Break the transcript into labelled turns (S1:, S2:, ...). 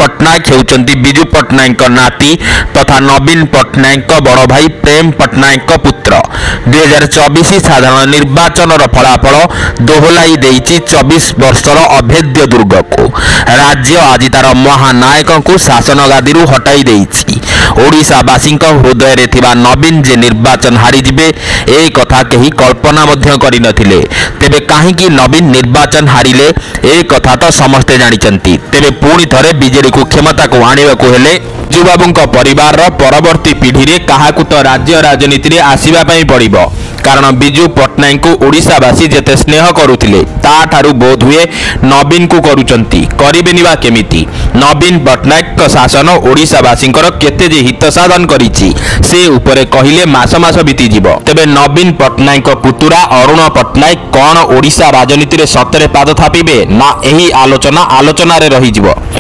S1: पट्टनायक हेउचंती बिजू पट्टनायक नाती तथा नवीन पट्टनायक बड़ भाई प्रेम पट्टनायक पुत्र 2024 साधारण निर्वाचन फलाफल दोहलाई देइछि 24 वर्षर अभेद्य दुर्ग को राज्य आज तार महानायक को शासन गादी हटाई देइछि। ओडिशावासी हृदय रे थिबा नवीन जे निर्वाचन हारिजिबे ए कथा कहीं कल्पना मध्य करि नथिले। तेबे काहेकि नवीन निर्वाचन हारिले ए कथा तो समस्ते जानिचंती। तेबे पुणी थरे बीजेडी को क्षमता को आनिबाकु हेले युवाबुंक परिवार परवर्ती पीढ़ी रे काहाकु तो राज्य राजनीति रे आसीबा पई पड़िबो। कारण बिजू पट्टनायक को ओडिशावासी जेते स्नेह करुथिले ताठारु बोध हुए नवीन को करूचंती करिबेनि बा केमिति। नवीन पट्टनायक शासन ओडिशावासींकर केते जे हित साधन करिछि से उपरे कहिले मास मास बीती जिवो। तेबे नवीन पट्टनायक पुतुरा अरुण पट्टनायक कौन ओडिशा राजनीति रे सतरे पाद थापिबे ना एही आलोचना रे रही जिवो।